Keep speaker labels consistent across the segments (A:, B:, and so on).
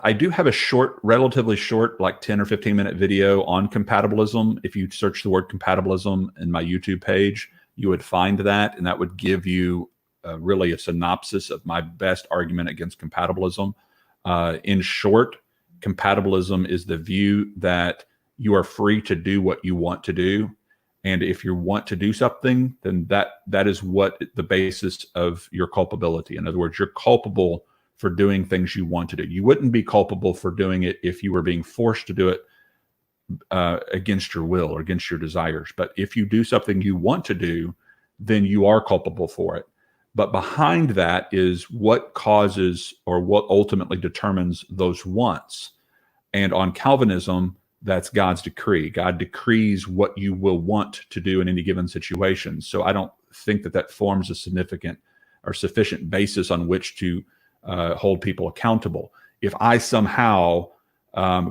A: I do have a relatively short, like 10 or 15-minute video on compatibilism. If you search the word compatibilism in my YouTube page, you would find that, and that would give you really a synopsis of my best argument against compatibilism. In short, compatibilism is the view that you are free to do what you want to do. And if you want to do something, then that is what the basis of your culpability. In other words, you're culpable for doing things you want to do. You wouldn't be culpable for doing it if you were being forced to do it against your will or against your desires. But if you do something you want to do, then you are culpable for it. But behind that is what causes or what ultimately determines those wants. And on Calvinism, that's God's decree. God decrees what you will want to do in any given situation. So I don't think that forms a significant or sufficient basis on which to hold people accountable. If I somehow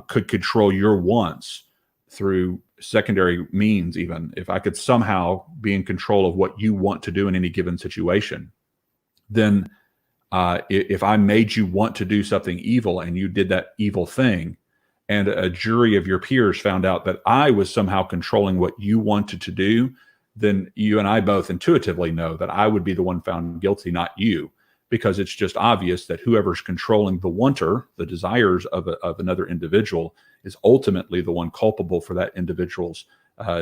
A: could control your wants through secondary means, even if I could somehow be in control of what you want to do in any given situation, then if I made you want to do something evil and you did that evil thing, and a jury of your peers found out that I was somehow controlling what you wanted to do, then you and I both intuitively know that I would be the one found guilty, not you, because it's just obvious that whoever's controlling the wanter, the desires of another individual, is ultimately the one culpable for that individual's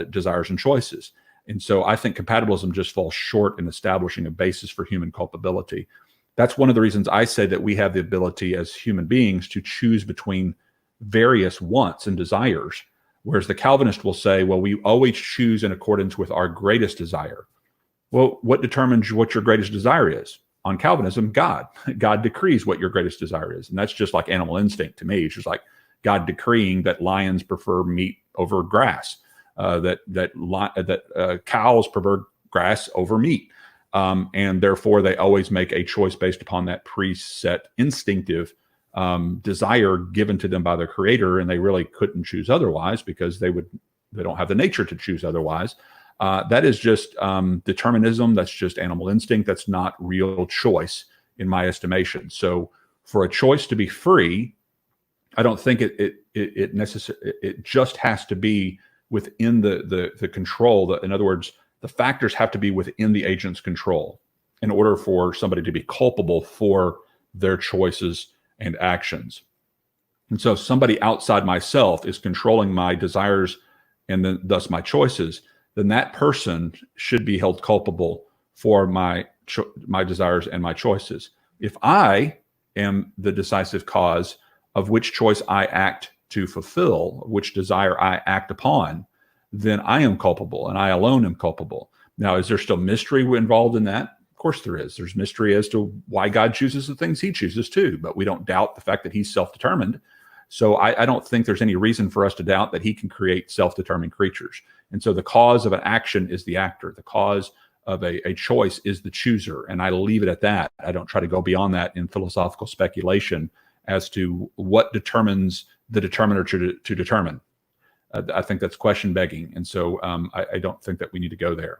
A: desires and choices. And so I think compatibilism just falls short in establishing a basis for human culpability. That's one of the reasons I say that we have the ability as human beings to choose between various wants and desires, whereas the Calvinist will say, well, we always choose in accordance with our greatest desire. Well, what determines what your greatest desire is? On Calvinism, God. God decrees what your greatest desire is. And that's just like animal instinct to me. It's just like God decreeing that lions prefer meat over grass, that cows prefer grass over meat. And therefore, they always make a choice based upon that preset instinctive desire given to them by their creator, and they really couldn't choose otherwise because they don't have the nature to choose otherwise. That is just determinism. That's just animal instinct. That's not real choice in my estimation. So for a choice to be free, I don't think it just has to be within the control. In other words, the factors have to be within the agent's control in order for somebody to be culpable for their choices and actions. And so somebody outside myself is controlling my desires and then thus my choices, then that person should be held culpable for my desires and my choices. If I am the decisive cause of which choice I act to fulfill, which desire I act upon, then I am culpable and I alone am culpable. Now, is there still mystery involved in that? Of course there is. There's mystery as to why God chooses the things he chooses too, but we don't doubt the fact that he's self-determined. So I don't think there's any reason for us to doubt that he can create self-determined creatures. And so the cause of an action is the actor. The cause of a choice is the chooser. And I leave it at that. I don't try to go beyond that in philosophical speculation as to what determines the determiner to determine. I think that's question begging. And so I don't think that we need to go there.